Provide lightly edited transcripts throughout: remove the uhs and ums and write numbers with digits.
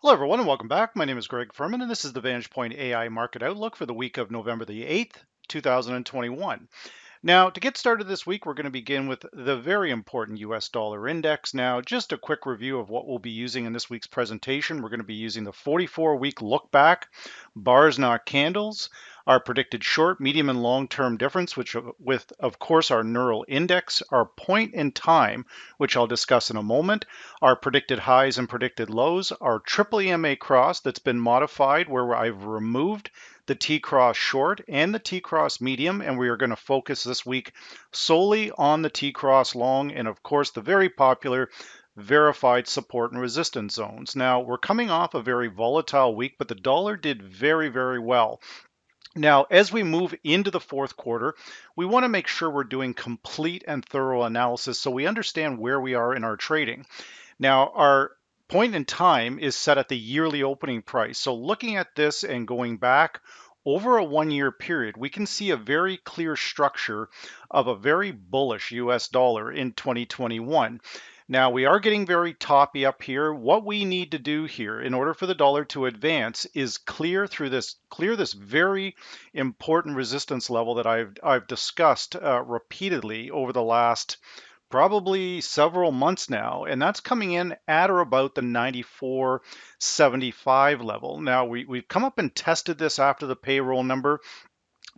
Hello, everyone, and welcome back. My name is Greg Furman, and this is the VantagePoint AI Market Outlook for the week of November the 8th, 2021. Now, to get started this week, we're going to begin with the very important US dollar index. Now, just a quick review of what we'll be using in this week's presentation. We're going to be using the 44-week look back, bars not candles, our predicted short, medium, and long-term difference, which with, of course, our neural index, our point in time, which I'll discuss in a moment, our predicted highs and predicted lows, our triple EMA cross that's been modified where I've removed the T-cross short and the T-cross medium, and we are going to focus this week solely on the T-cross long and, of course, the very popular verified support and resistance zones. Now, we're coming off a very volatile week, but the dollar did very, very well. Now, as we move into the fourth quarter, we want to make sure we're doing complete and thorough analysis so we understand where we are in our trading. Now, our point in time is set at the yearly opening price. So looking at this and going back over a 1 year period, we can see a very clear structure of a very bullish US dollar in 2021. Now, we are getting very toppy up here. What we need to do here in order for the dollar to advance is clear this very important resistance level that I've discussed repeatedly over the last probably several months now, and that's coming in at or about the 94.75 level. Now, we've come up and tested this after the payroll number,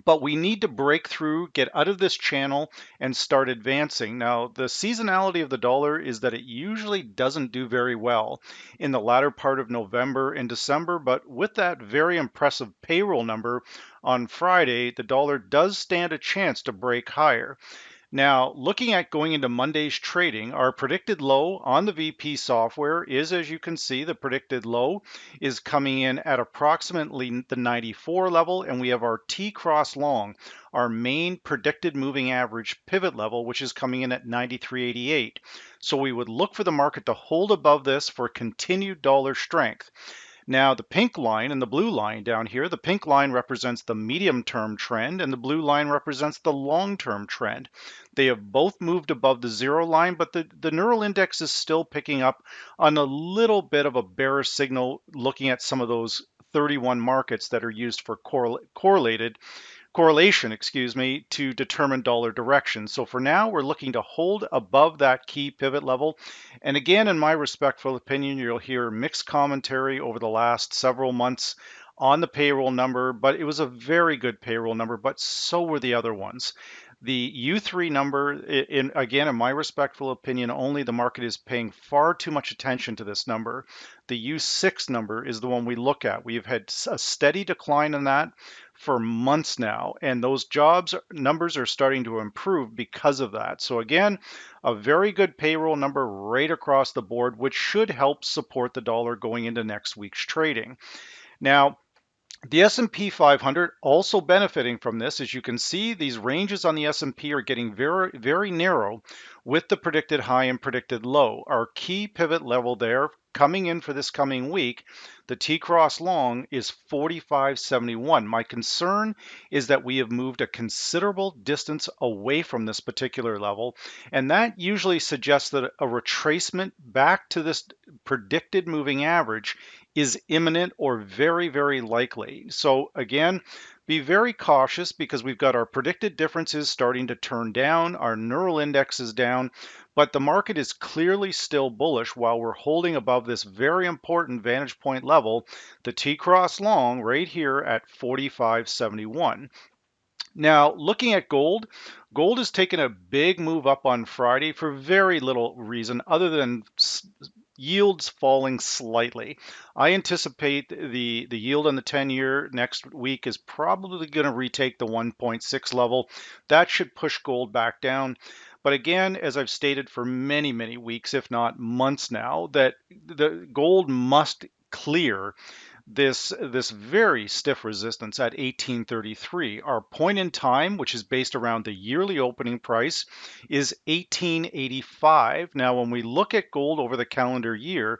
but we need to break through, get out of this channel, and start advancing. Now, the seasonality of the dollar is that it usually doesn't do very well in the latter part of November and December, but with that very impressive payroll number on Friday, the dollar does stand a chance to break higher. Now, looking at going into Monday's trading, our predicted low on the VP software is, as you can see, the predicted low is coming in at approximately the 94 level, and we have our T-cross long, our main predicted moving average pivot level, which is coming in at 93.88. So we would look for the market to hold above this for continued dollar strength. Now, the pink line and the blue line down here, the pink line represents the medium-term trend and the blue line represents the long-term trend. They have both moved above the zero line, but the neural index is still picking up on a little bit of a bearish signal looking at some of those 31 markets that are used for correlation, to determine dollar direction. So for now, we're looking to hold above that key pivot level. And again, in my respectful opinion, you'll hear mixed commentary over the last several months on the payroll number, but it was a very good payroll number, but so were the other ones. The U3 number, again, in my respectful opinion, only the market is paying far too much attention to this number. The U6 number is the one we look at. We've had a steady decline in that for months now, and those jobs numbers are starting to improve because of that. So again, a very good payroll number right across the board, which should help support the dollar going into next week's trading. Now, the S&P 500 also benefiting from this. As you can see, these ranges on the S&P are getting very, very narrow with the predicted high and predicted low. Our key pivot level there coming in for this coming week, the T-cross long is 45.71. My concern is that we have moved a considerable distance away from this particular level, and that usually suggests that a retracement back to this predicted moving average is imminent or very, very likely. So again, be very cautious because we've got our predicted differences starting to turn down, our neural index is down, but the market is clearly still bullish while we're holding above this very important vantage point level, the T-cross long right here at 45.71. Now, looking at gold, gold has taken a big move up on Friday for very little reason other than yields falling slightly. I anticipate the yield on the 10-year next week is probably going to retake the 1.6 level. That should push gold back down. But again, as I've stated for many, many weeks, if not months now, that the gold must clear this very stiff resistance at 1833. Our point in time, which is based around the yearly opening price, is 1885. Now, when we look at gold over the calendar year,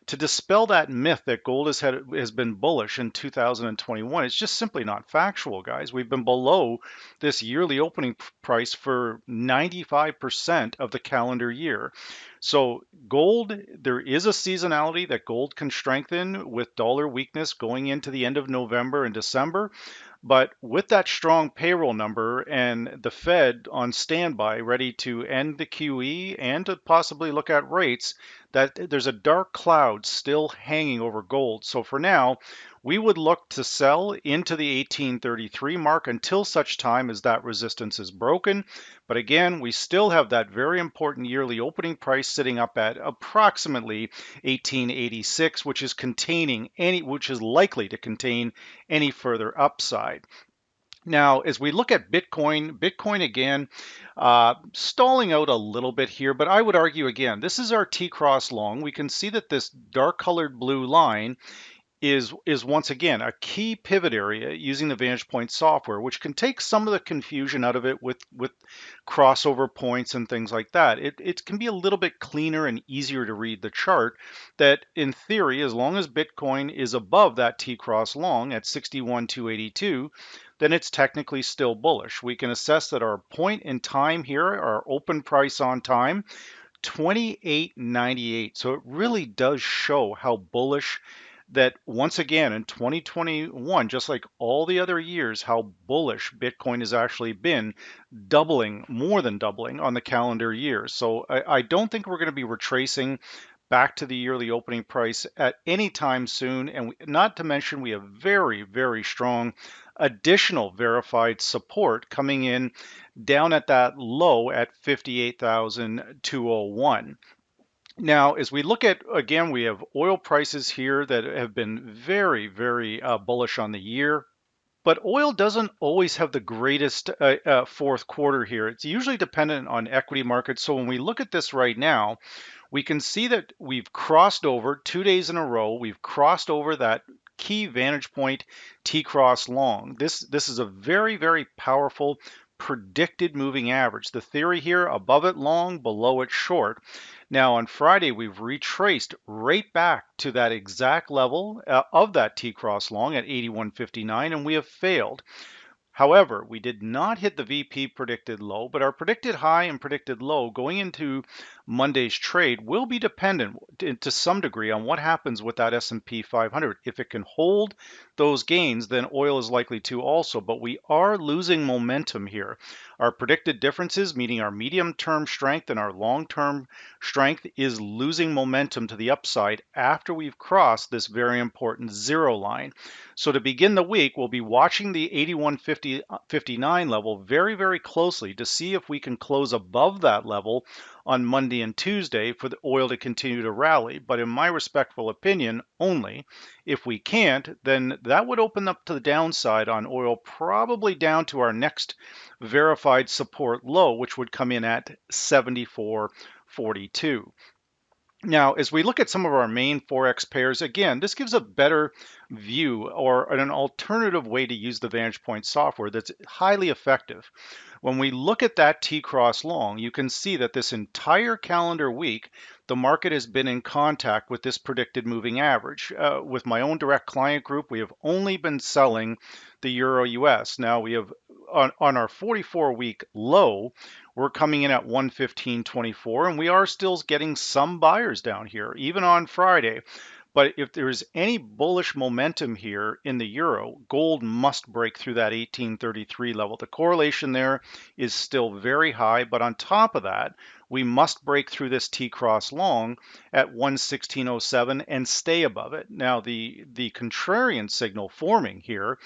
to dispel that myth that gold has been bullish in 2021, it's just simply not factual, guys. We've been below this yearly opening price for 95% of the calendar year. So gold, there is a seasonality that gold can strengthen with dollar weakness going into the end of November and December. But with that strong payroll number and the Fed on standby, ready to end the QE and to possibly look at rates, that there's a dark cloud still hanging over gold. So for now, we would look to sell into the 1833 mark until such time as that resistance is broken. But again, we still have that very important yearly opening price sitting up at approximately 1886, which is likely to contain any further upside. Now, as we look at Bitcoin again, stalling out a little bit here, but I would argue again, this is our T-cross long. We can see that this dark colored blue line is once again a key pivot area using the VantagePoint software, which can take some of the confusion out of it with crossover points and things like that. It can be a little bit cleaner and easier to read the chart that in theory, as long as Bitcoin is above that T-cross long at 61,282, then it's technically still bullish. We can assess that our point in time here, our open price on time, 28.98. So it really does show how bullish that once again in 2021, just like all the other years, how bullish Bitcoin has actually been, doubling, more than doubling on the calendar year. So I don't think we're going to be retracing back to the yearly opening price at any time soon. And not to mention, we have very, very strong additional verified support coming in down at that low at 58,201. Now, as we look at, again, we have oil prices here that have been very, very bullish on the year. But oil doesn't always have the greatest fourth quarter here. It's usually dependent on equity markets. So when we look at this right now, we can see that we've crossed over 2 days in a row. We've crossed over that key vantage point T-cross long. This is a very, very powerful predicted moving average. The theory here, above it long, below it short. Now on Friday, we've retraced right back to that exact level of that T-cross long at 81.59, and we have failed. However, we did not hit the VP predicted low, but our predicted high and predicted low going into Monday's trade will be dependent to some degree on what happens with that S&P 500. If it can hold those gains, then oil is likely to also, but we are losing momentum here. Our predicted differences, meaning our medium-term strength and our long-term strength, is losing momentum to the upside after we've crossed this very important zero line. So to begin the week, we'll be watching the 81.59 level very, very closely to see if we can close above that level on Monday and Tuesday for the oil to continue to rally. But in my respectful opinion, only. If we can't, then that would open up to the downside on oil, probably down to our next verified support low, which would come in at 74.42. Now, as we look at some of our main Forex pairs, again, this gives a better view or an alternative way to use the VantagePoint software that's highly effective. When we look at that T-cross long, you can see that this entire calendar week, the market has been in contact with this predicted moving average. With my own direct client group, we have only been selling the Euro US. Now we have on our 44-week low, we're coming in at 115.24, and we are still getting some buyers down here, even on Friday. But if there's any bullish momentum here in the euro, gold must break through that 1833 level. The correlation there is still very high, but on top of that, we must break through this T-cross long at 116.07 and stay above it. Now, the contrarian signal forming here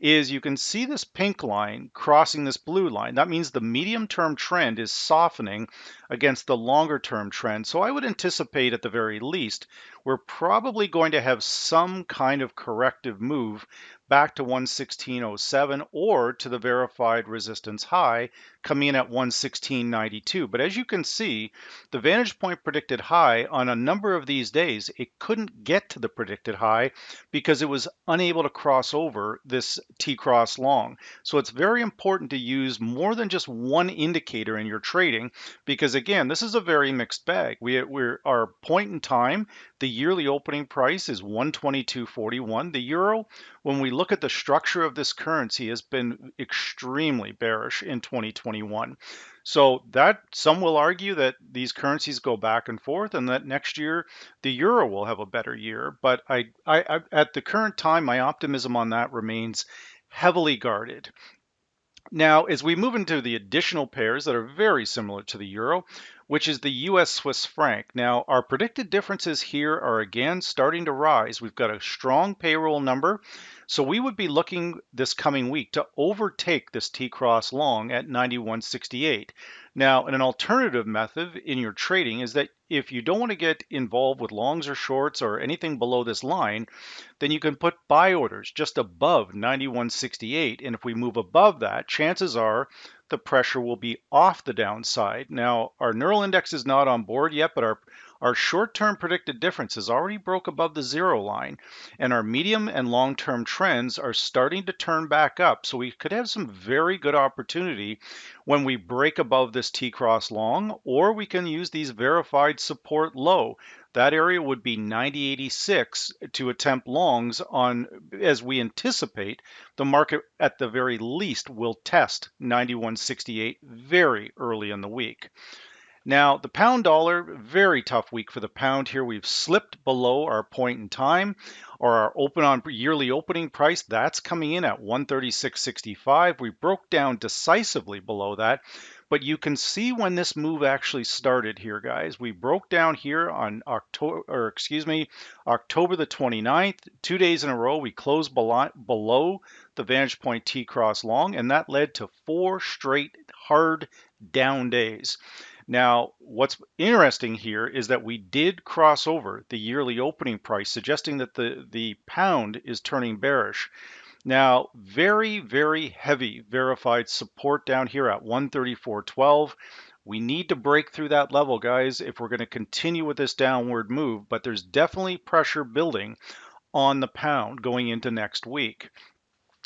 is you can see this pink line crossing this blue line. That means the medium-term trend is softening against the longer-term trend. So I would anticipate at the very least, we're probably going to have some kind of corrective move back to 116.07 or to the verified resistance high coming in at 116.92. But as you can see, the Vantage Point predicted high on a number of these days, it couldn't get to the predicted high because it was unable to cross over this T-cross long. So it's very important to use more than just one indicator in your trading because again, this is a very mixed bag. We're our point in time, the yearly opening price is 122.41. The euro, when we look look at the structure of this currency has been extremely bearish in 2021. So that some will argue that these currencies go back and forth and that next year the euro will have a better year. But at the current time, my optimism on that remains heavily guarded. Now, as we move into the additional pairs that are very similar to the euro, which is the US Swiss franc. Now, our predicted differences here are again starting to rise. We've got a strong payroll number. So we would be looking this coming week to overtake this T-cross long at 91.68. Now, an alternative method in your trading is that if you don't want to get involved with longs or shorts or anything below this line, then you can put buy orders just above 91.68. And if we move above that, chances are the pressure will be off the downside. Now, our neural index is not on board yet, but our short-term predicted difference has already broke above the zero line, and our medium and long-term trends are starting to turn back up. So we could have some very good opportunity when we break above this T-cross long, or we can use these verified support low. That area would be 90.86 to attempt longs on, as we anticipate the market at the very least will test 91.68 very early in the week. Now, the pound dollar, very tough week for the pound here. We've slipped below our point in time or our open on yearly opening price. That's coming in at 136.65. We broke down decisively below that. But you can see when this move actually started here, guys. We broke down here on October the 29th, 2 days in a row. We closed below the VantagePoint T-cross long, and that led to 4 straight hard down days. Now, what's interesting here is that we did cross over the yearly opening price, suggesting that the pound is turning bearish. Now, very, very heavy verified support down here at 134.12. We need to break through that level, guys, if we're going to continue with this downward move, but there's definitely pressure building on the pound going into next week.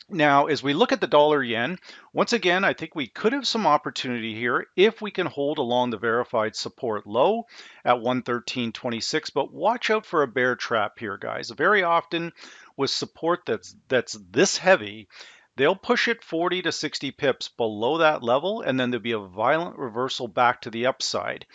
Now, as we look at the dollar yen, once again, I think we could have some opportunity here if we can hold along the verified support low at 113.26, but watch out for a bear trap here, guys. Very often with support that's this heavy, they'll push it 40 to 60 pips below that level, and then there'll be a violent reversal back to the upside.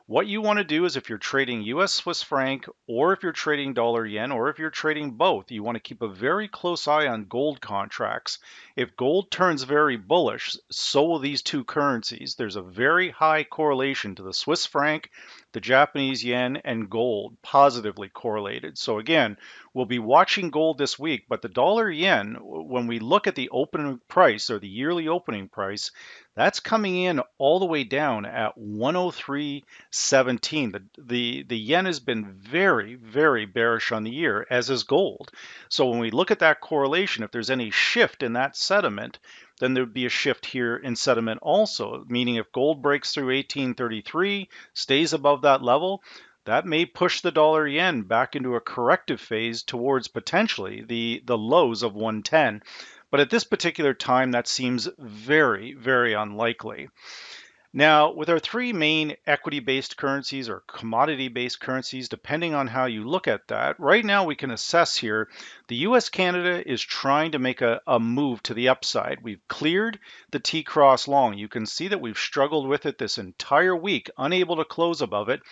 What you want to do is if you're trading US Swiss franc or if you're trading dollar yen or if you're trading both, you want to keep a very close eye on gold contracts. If gold turns very bullish, so will these two currencies. There's a very high correlation to the Swiss franc, the Japanese yen, and gold, positively correlated. So again, we'll be watching gold this week, but the dollar yen, when we look at the opening price or the yearly opening price, that's coming in all the way down at 103.17. The yen has been very, very bearish on the year, as is gold. So when we look at that correlation, if there's any shift in that sentiment, then there would be a shift here in sentiment also, meaning if gold breaks through 1833, stays above that level, that may push the dollar yen back into a corrective phase towards potentially the lows of 110. But at this particular time, that seems very, very unlikely. Now, with our three main equity-based currencies or commodity-based currencies, depending on how you look at that, right now we can assess here, the US Canada is trying to make a move to the upside. We've cleared the T-cross long. You can see that we've struggled with it this entire week, unable to close above it.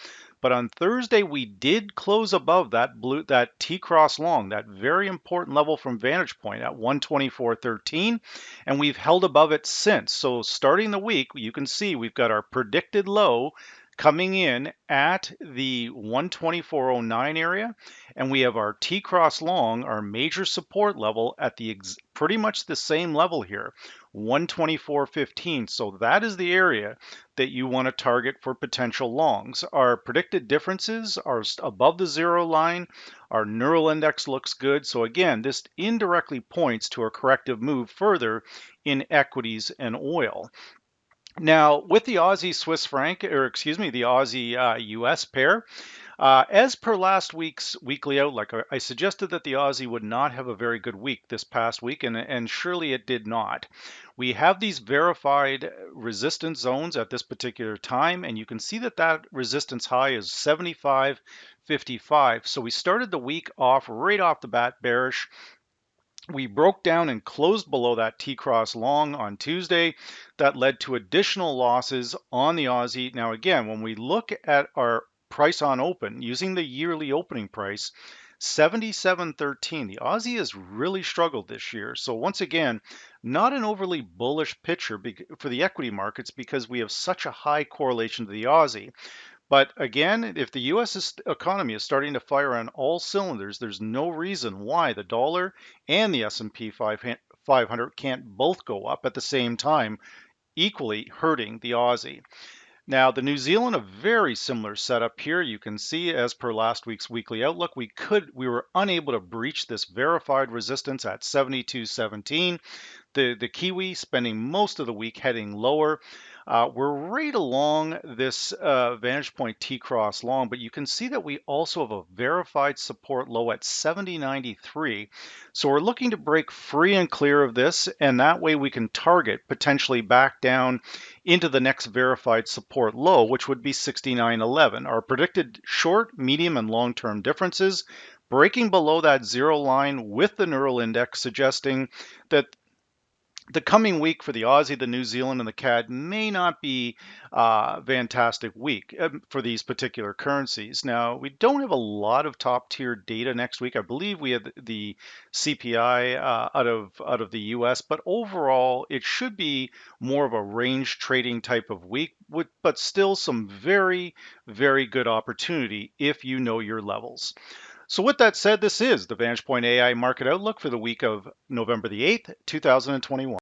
But on Thursday, we did close above that T-cross long, that very important level from VantagePoint at 124.13, and we've held above it since. So starting the week, you can see we've got our predicted low coming in at the 124.09 area, and we have our T-cross long, our major support level at the pretty much the same level here, 124.15. So that is the area that you want to target for potential longs. Our predicted differences are above the zero line. Our neural index looks good. So again, this indirectly points to a corrective move further in equities and oil. Now, with the Aussie Swiss franc, or excuse me, the Aussie US pair, as per last week's weekly outlook, I suggested that the Aussie would not have a very good week this past week, and surely it did not. We have these verified resistance zones at this particular time, and you can see that that resistance high is 75.55. So we started the week off right off the bat bearish. We broke down and closed below that T-cross long on Tuesday. That led to additional losses on the Aussie. Now, again, when we look at our price on open using the yearly opening price, 77.13, the Aussie has really struggled this year. So once again, not an overly bullish picture for the equity markets because we have such a high correlation to the Aussie. But again, if the U.S. economy is starting to fire on all cylinders, there's no reason why the dollar and the S&P 500 can't both go up at the same time, equally hurting the Aussie. Now, the New Zealand, a very similar setup here. You can see, as per last week's weekly outlook, we were unable to breach this verified resistance at 72.17. The Kiwi spending most of the week heading lower. We're right along this Vantage Point T-cross long, but you can see that we also have a verified support low at 70.93. So we're looking to break free and clear of this, and that way we can target potentially back down into the next verified support low, which would be 69.11. Our predicted short, medium, and long-term differences breaking below that zero line with the neural index suggesting that the coming week for the Aussie, the New Zealand, and the CAD may not be a fantastic week for these particular currencies. Now, we don't have a lot of top tier data next week. I believe we have the CPI out of the US, but overall, it should be more of a range trading type of week, but still some very, very good opportunity if you know your levels. So with that said, this is the VantagePoint AI Market Outlook for the week of November the 8th, 2021.